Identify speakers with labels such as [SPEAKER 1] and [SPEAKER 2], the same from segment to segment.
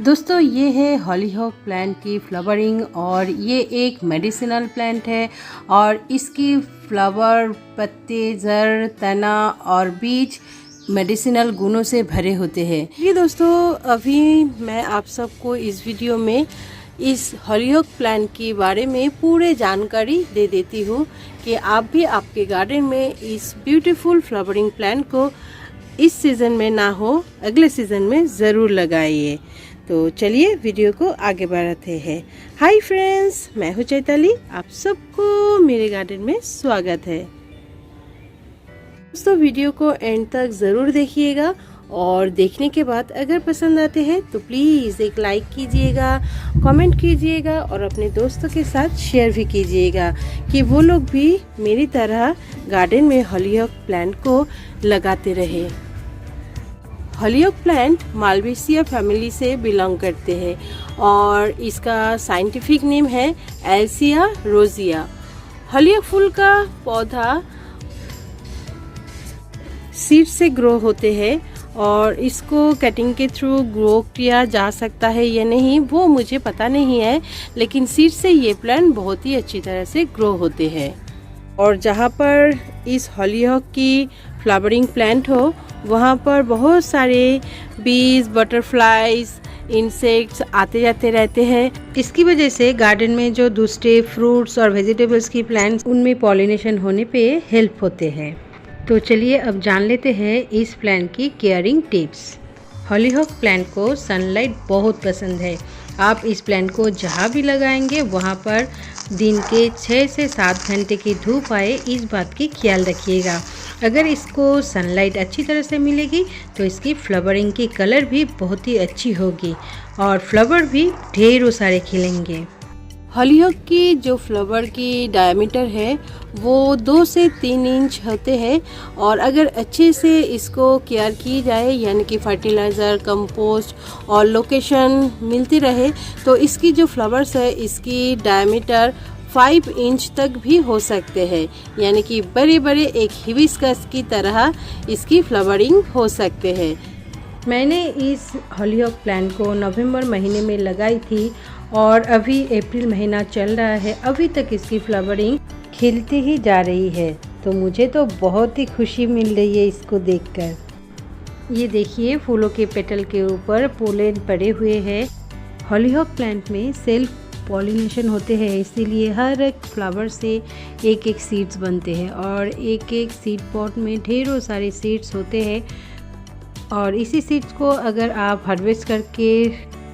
[SPEAKER 1] दोस्तों ये है हॉलीहॉक प्लांट की फ्लावरिंग और ये एक मेडिसिनल प्लांट है और इसकी फ्लावर, पत्ते, जड़, तना और बीज मेडिसिनल गुणों से भरे होते हैं। ये दोस्तों अभी मैं आप सबको इस वीडियो में इस हॉलीहॉक प्लांट के बारे में पूरे जानकारी दे देती हूँ कि आप भी आपके गार्डन में इस ब्यूटीफुल फ्लावरिंग प्लांट को इस सीज़न में ना हो अगले सीज़न में ज़रूर लगाइए। तो चलिए वीडियो को आगे बढ़ाते हैं। हाय फ्रेंड्स, मैं हूँ चैताली, आप सबको मेरे गार्डन में स्वागत है। दोस्तों वीडियो को एंड तक ज़रूर देखिएगा और देखने के बाद अगर पसंद आते हैं तो प्लीज़ एक लाइक कीजिएगा, कमेंट कीजिएगा और अपने दोस्तों के साथ शेयर भी कीजिएगा कि वो लोग भी मेरी तरह गार्डन में हॉलीहॉक प्लांट को लगाते रहे। हॉलीहॉक प्लांट मालवेसिया फैमिली से बिलोंग करते हैं और इसका साइंटिफिक नेम है एल्सिया रोजिया। हॉलीहॉक फूल का पौधा सीड से ग्रो होते हैं और इसको कटिंग के थ्रू ग्रो किया जा सकता है या नहीं वो मुझे पता नहीं है, लेकिन सीड से ये प्लांट बहुत ही अच्छी तरह से ग्रो होते हैं। और जहाँ पर इस हॉलीहॉक की फ्लावरिंग प्लांट हो वहाँ पर बहुत सारे बीज, बटरफ्लाइज, इंसेक्ट्स आते जाते रहते हैं। इसकी वजह से गार्डन में जो दूसरे फ्रूट्स और वेजिटेबल्स की प्लांट्स उनमें पॉलिनेशन होने पे हेल्प होते हैं। तो चलिए अब जान लेते हैं इस प्लांट की केयरिंग टिप्स। हॉलीहॉक प्लांट को सनलाइट बहुत पसंद है। आप इस प्लांट को जहाँ भी लगाएंगे वहाँ पर दिन के 6 से 7 घंटे की धूप आए, इस बात की ख्याल रखिएगा। अगर इसको सनलाइट अच्छी तरह से मिलेगी तो इसकी फ्लावरिंग की कलर भी बहुत ही अच्छी होगी और फ्लावर भी ढेरों सारे खिलेंगे। हॉलीहॉक की जो फ्लावर की डायमीटर है वो 2 से 3 इंच होते हैं और अगर अच्छे से इसको केयर की जाए यानी कि फर्टिलाइज़र, कंपोस्ट और लोकेशन मिलती रहे तो इसकी जो फ्लावर्स है इसकी डायमीटर 5 इंच तक भी हो सकते हैं, यानी कि बड़े बड़े एक हिबिस्कस की तरह इसकी फ्लावरिंग हो सकते हैं। मैंने इस हॉलीहॉक प्लांट को नवंबर महीने में लगाई थी और अभी अप्रैल महीना चल रहा है, अभी तक इसकी फ्लावरिंग खिलती ही जा रही है। तो मुझे तो बहुत ही खुशी मिल रही है इसको देखकर। ये देखिए फूलों के पेटल के ऊपर पोलन पड़े हुए हैं। हॉलीहॉक प्लांट में सेल्फ पॉलिनेशन होते हैं, इसीलिए हर एक फ्लावर से एक एक सीड्स बनते हैं और एक एक सीड पॉट में ढेरों सारे सीड्स होते हैं और इसी सीड्स को अगर आप हार्वेस्ट करके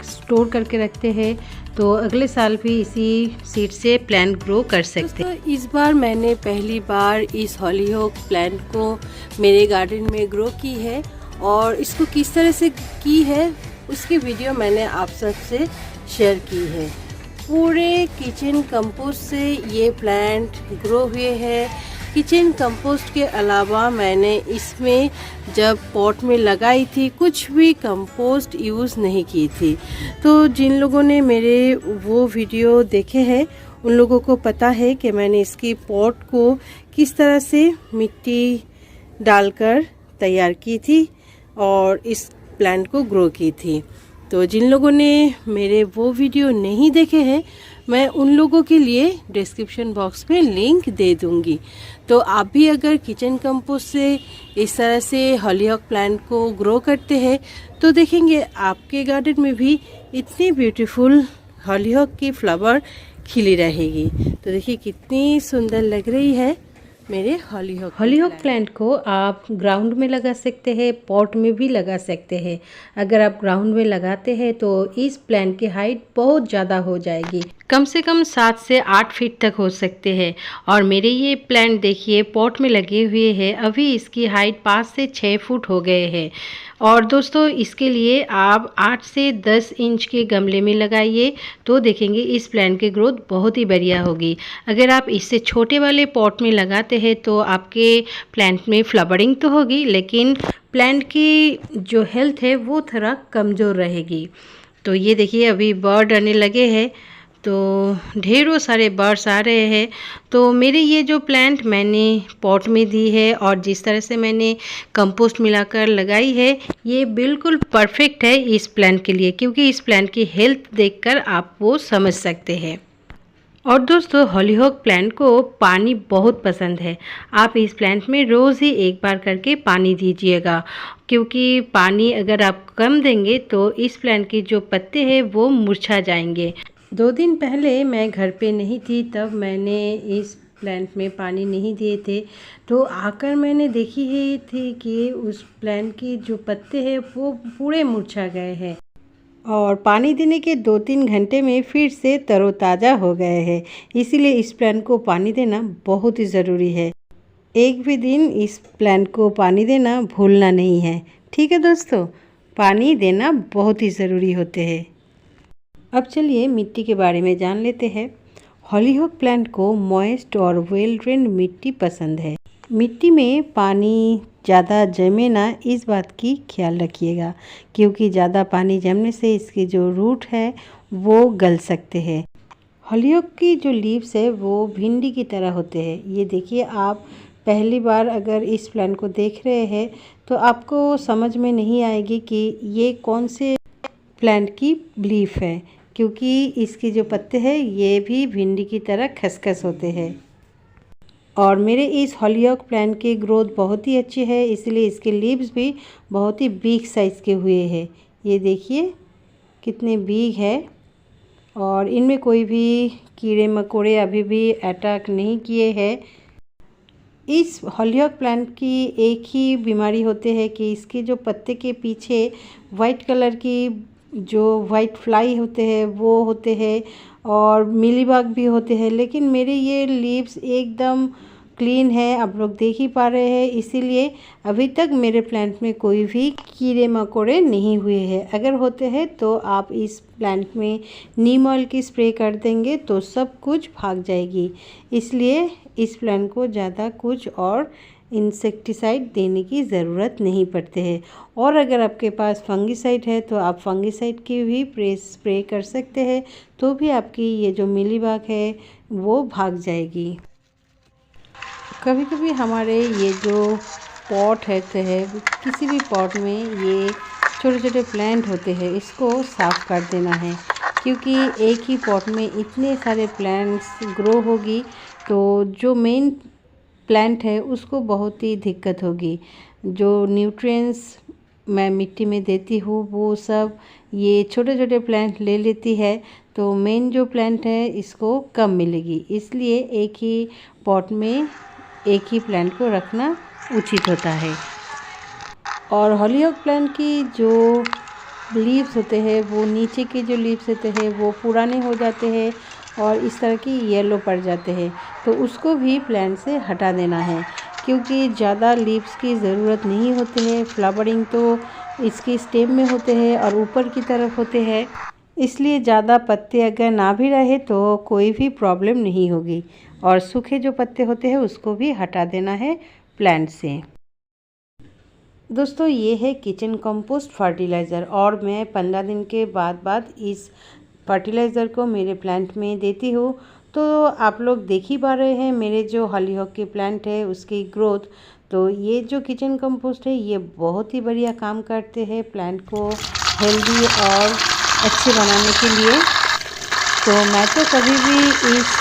[SPEAKER 1] स्टोर करके रखते हैं तो अगले साल भी इसी सीड से प्लांट ग्रो कर सकते हैं। तो इस बार मैंने पहली बार इस हॉलीहॉक प्लांट को मेरे गार्डन में ग्रो की है और इसको किस तरह से की है उसकी वीडियो मैंने आप सबसे शेयर की है। पूरे किचन कंपोस्ट से ये प्लांट ग्रो हुए हैं। किचन कंपोस्ट के अलावा मैंने इसमें जब पॉट में लगाई थी कुछ भी कंपोस्ट यूज़ नहीं की थी। तो जिन लोगों ने मेरे वो वीडियो देखे हैं उन लोगों को पता है कि मैंने इसकी पॉट को किस तरह से मिट्टी डालकर तैयार की थी और इस प्लांट को ग्रो की थी। तो जिन लोगों ने मेरे वो वीडियो नहीं देखे हैं मैं उन लोगों के लिए डिस्क्रिप्शन बॉक्स में लिंक दे दूंगी। तो आप भी अगर किचन कंपोस्ट से इस तरह से हॉलीहॉक प्लांट को ग्रो करते हैं तो देखेंगे आपके गार्डन में भी इतनी ब्यूटीफुल हॉलीहॉक की फ्लावर खिली रहेगी। तो देखिए कितनी सुंदर लग रही है मेरे हॉलीहॉक प्लांट को आप ग्राउंड में लगा सकते हैं, पॉट में भी लगा सकते हैं। अगर आप ग्राउंड में लगाते हैं तो इस प्लांट की हाइट बहुत ज़्यादा हो जाएगी, कम से कम 7 से 8 फीट तक हो सकते हैं। और मेरे ये प्लांट देखिए पॉट में लगे हुए हैं, अभी इसकी हाइट 5 से 6 फुट हो गए हैं। और दोस्तों इसके लिए आप 8 से 10 इंच के गमले में लगाइए तो देखेंगे इस प्लांट की ग्रोथ बहुत ही बढ़िया होगी। अगर आप इससे छोटे वाले पॉट में लगाते हैं तो आपके प्लांट में फ्लावरिंग तो होगी लेकिन प्लांट की जो हेल्थ है वो थोड़ा कमज़ोर रहेगी। तो ये देखिए अभी बर्ड आने लगे हैं तो ढेरों सारे बर्ड्स आ रहे हैं। तो मेरे ये जो प्लांट मैंने पॉट में दी है और जिस तरह से मैंने कंपोस्ट मिलाकर लगाई है, ये बिल्कुल परफेक्ट है इस प्लांट के लिए, क्योंकि इस प्लांट की हेल्थ देखकर आप वो समझ सकते हैं। और दोस्तों, हॉलीहॉक प्लांट को पानी बहुत पसंद है। आप इस प्लांट में रोज़ ही एक बार करके पानी दीजिएगा, क्योंकि पानी अगर आप कम देंगे तो इस प्लांट के जो पत्ते हैं वो मुरझा जाएंगे। 2 दिन पहले मैं घर पे नहीं थी, तब मैंने इस प्लांट में पानी नहीं दिए थे, तो आकर मैंने देखी ही थी कि उस प्लांट की जो पत्ते हैं वो पूरे मुरझा गए हैं और पानी देने के 2-3 घंटे में फिर से तरोताज़ा हो गए हैं। इसीलिए इस प्लांट को पानी देना बहुत ही ज़रूरी है। एक भी दिन इस प्लांट को पानी देना भूलना नहीं है। ठीक है दोस्तों, पानी देना बहुत ही ज़रूरी होते हैं। अब चलिए मिट्टी के बारे में जान लेते हैं। हॉलीहॉक प्लांट को मॉइस्ट और वेल ड्रेन्ड मिट्टी पसंद है। मिट्टी में पानी ज़्यादा जमे ना, इस बात की ख्याल रखिएगा, क्योंकि ज़्यादा पानी जमने से इसके जो रूट है वो गल सकते हैं। हॉलीहॉक की जो लीव्स है वो भिंडी की तरह होते हैं। ये देखिए, आप पहली बार अगर इस प्लांट को देख रहे हैं तो आपको समझ में नहीं आएगी कि ये कौन से प्लांट की लीफ है, क्योंकि इसके जो पत्ते हैं ये भी भिंडी की तरह खसखस होते हैं। और मेरे इस हॉलीहॉक प्लांट की ग्रोथ बहुत ही अच्छी है, इसलिए इसके लीव्स भी बहुत ही बिग साइज़ के हुए हैं। ये देखिए कितने बिग है और इनमें कोई भी कीड़े मकोड़े अभी भी अटैक नहीं किए हैं। इस हॉलीहॉक प्लांट की एक ही बीमारी होते है कि इसके जो पत्ते के पीछे वाइट कलर की जो वाइट फ्लाई होते हैं वो होते हैं और मिलीबग भी होते हैं, लेकिन मेरे ये लीव्स एकदम क्लीन है, आप लोग देख ही पा रहे हैं। इसीलिए अभी तक मेरे प्लांट में कोई भी कीड़े मकोड़े नहीं हुए हैं। अगर होते हैं तो आप इस प्लांट में नीम ऑयल की स्प्रे कर देंगे तो सब कुछ भाग जाएगी। इसलिए इस प्लांट को ज़्यादा कुछ और इंसेक्टिसाइड देने की ज़रूरत नहीं पड़ते है। और अगर आपके पास फंगिसाइड है तो आप फंगिसाइड की भी स्प्रे कर सकते हैं, तो भी आपकी ये जो मिलीबग है वो भाग जाएगी। कभी कभी हमारे ये जो पॉट रहते हैं, किसी भी पॉट में ये छोटे छोटे प्लांट होते हैं, इसको साफ़ कर देना है, क्योंकि एक ही पॉट में इतने सारे प्लांट्स ग्रो होगी तो जो मेन प्लांट है उसको बहुत ही दिक्कत होगी। जो न्यूट्रिएंट्स मैं मिट्टी में देती हूँ वो सब ये छोटे छोटे प्लांट ले लेती है, तो मेन जो प्लांट है इसको कम मिलेगी। इसलिए एक ही पॉट में एक ही प्लांट को रखना उचित होता है। और हॉलीहॉक प्लांट की जो लीव्स होते हैं वो नीचे के जो लीव्स होते हैं वो पुराने हो जाते हैं और इस तरह की येलो पड़ जाते हैं, तो उसको भी प्लांट से हटा देना है, क्योंकि ज़्यादा लीव्स की ज़रूरत नहीं होती है। फ्लावरिंग तो इसकी स्टेम में होते हैं और ऊपर की तरफ होते हैं, इसलिए ज़्यादा पत्ते अगर ना भी रहे तो कोई भी प्रॉब्लम नहीं होगी। और सूखे जो पत्ते होते हैं उसको भी हटा देना है प्लांट से। दोस्तों, ये है किचन कंपोस्ट फर्टिलाइज़र और मैं 15 दिन के बाद इस फर्टिलाइज़र को मेरे प्लांट में देती हूँ। तो आप लोग देख ही पा रहे हैं मेरे जो हॉलीहॉक के प्लांट है उसकी ग्रोथ। तो ये जो किचन कंपोस्ट है ये बहुत ही बढ़िया काम करते हैं प्लांट को हेल्दी और अच्छे बनाने के लिए। तो मैं तो कभी भी इस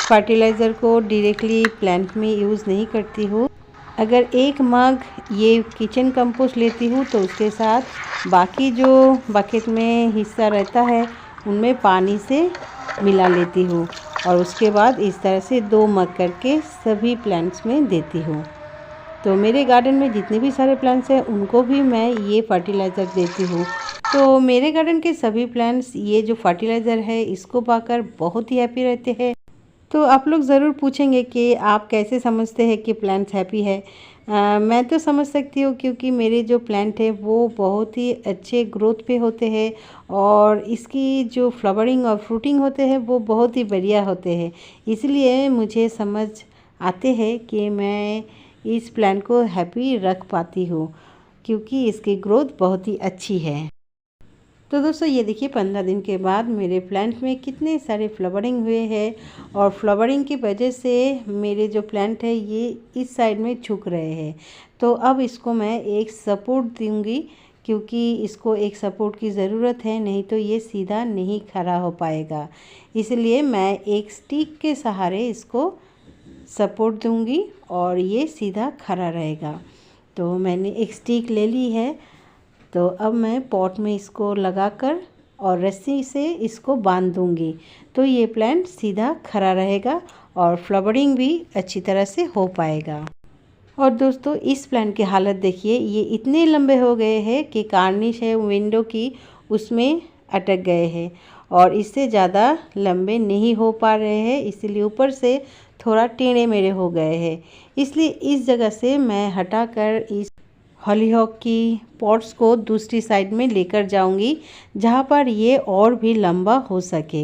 [SPEAKER 1] फर्टिलाइज़र को डायरेक्टली प्लांट में यूज़ नहीं करती हूँ। अगर 1 मग ये किचन कंपोस्ट लेती हूँ तो उसके साथ बाकी जो बकेट में हिस्सा रहता है उनमें पानी से मिला लेती हूँ और उसके बाद इस तरह से 2 मग करके सभी प्लांट्स में देती हूँ। तो मेरे गार्डन में जितने भी सारे प्लांट्स हैं उनको भी मैं ये फर्टिलाइज़र देती हूँ। तो मेरे गार्डन के सभी प्लांट्स ये जो फर्टिलाइज़र है इसको पाकर बहुत ही हैप्पी रहते हैं। तो आप लोग ज़रूर पूछेंगे कि आप कैसे समझते हैं कि प्लांट्स हैप्पी है। मैं तो समझ सकती हूँ, क्योंकि मेरे जो प्लांट है वो बहुत ही अच्छे ग्रोथ पे होते हैं और इसकी जो फ्लावरिंग और फ्रूटिंग होते हैं वो बहुत ही बढ़िया होते हैं। इसलिए मुझे समझ आते हैं कि मैं इस प्लांट को हैप्पी रख पाती हूँ, क्योंकि इसकी ग्रोथ बहुत ही अच्छी है। तो दोस्तों ये देखिए 15 दिन के बाद मेरे प्लांट में कितने सारे फ्लावरिंग हुए हैं और फ्लावरिंग की वजह से मेरे जो प्लांट है ये इस साइड में झुक रहे हैं। तो अब इसको मैं एक सपोर्ट दूंगी, क्योंकि इसको एक सपोर्ट की ज़रूरत है, नहीं तो ये सीधा नहीं खड़ा हो पाएगा। इसलिए मैं एक स्टिक के सहारे इसको सपोर्ट दूंगी और ये सीधा खड़ा रहेगा। तो मैंने एक स्टिक ले ली है। तो अब मैं पॉट में इसको लगाकर और रस्सी से इसको बांध दूंगी, तो ये प्लांट सीधा खड़ा रहेगा और फ्लावरिंग भी अच्छी तरह से हो पाएगा। और दोस्तों इस प्लांट की हालत देखिए, ये इतने लंबे हो गए हैं कि कार्निश है विंडो की उसमें अटक गए हैं और इससे ज़्यादा लंबे नहीं हो पा रहे हैं, इसीलिए ऊपर से थोड़ा टेढ़े मेढ़े हो गए हैं। इसलिए इस जगह से मैं हटाकर इस हॉलीहॉक की पॉट्स को दूसरी साइड में लेकर जाऊंगी, जहाँ पर ये और भी लंबा हो सके।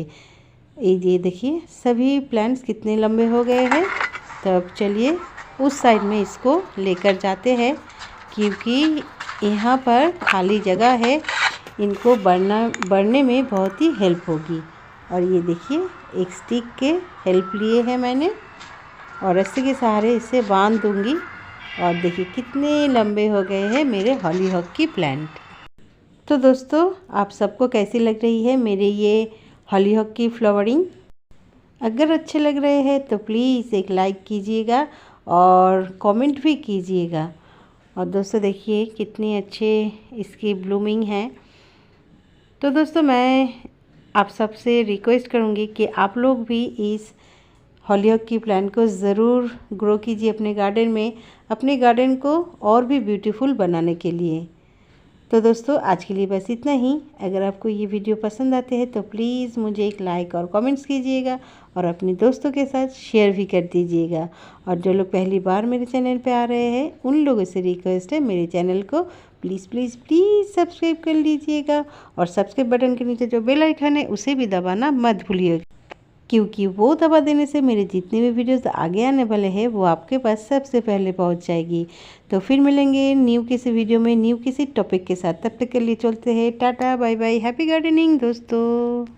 [SPEAKER 1] ये देखिए सभी प्लांट्स कितने लंबे हो गए हैं। तब चलिए उस साइड में इसको लेकर जाते हैं, क्योंकि यहाँ पर खाली जगह है, इनको बढ़ने में बहुत ही हेल्प होगी। और ये देखिए एक स्टिक के हेल्प लिए है मैंने और रस्सी के सहारे इसे बांध दूंगी। और देखिए कितने लंबे हो गए हैं मेरे हॉलीहॉक की प्लांट। तो दोस्तों आप सबको कैसी लग रही है मेरे ये हॉलीहॉक की फ्लावरिंग? अगर अच्छे लग रहे हैं तो प्लीज़ एक लाइक कीजिएगा और कमेंट भी कीजिएगा। और दोस्तों देखिए कितनी अच्छे इसकी ब्लूमिंग है। तो दोस्तों मैं आप सबसे रिक्वेस्ट करूँगी कि आप लोग भी इस हॉलीहॉक की प्लांट को ज़रूर ग्रो कीजिए अपने गार्डन में, अपने गार्डन को और भी ब्यूटीफुल बनाने के लिए। तो दोस्तों आज के लिए बस इतना ही। अगर आपको ये वीडियो पसंद आते हैं तो प्लीज़ मुझे एक लाइक और कमेंट्स कीजिएगा और अपने दोस्तों के साथ शेयर भी कर दीजिएगा। और जो लोग पहली बार मेरे चैनल पे आ रहे हैं उन लोगों से रिक्वेस्ट है मेरे चैनल को प्लीज़ प्लीज़ प्लीज़ सब्सक्राइब कर लीजिएगा और सब्सक्राइब बटन के नीचे जो बेल आइकन है उसे भी दबाना मत भूलिएगा, क्योंकि वो दबा देने से मेरे जितने भी वीडियोस आगे आने वाले हैं वो आपके पास सबसे पहले पहुंच जाएगी। तो फिर मिलेंगे न्यू किसी वीडियो में न्यू किसी टॉपिक के साथ। तब तक के लिए चलते हैं, tata bye bye, happy gardening दोस्तों।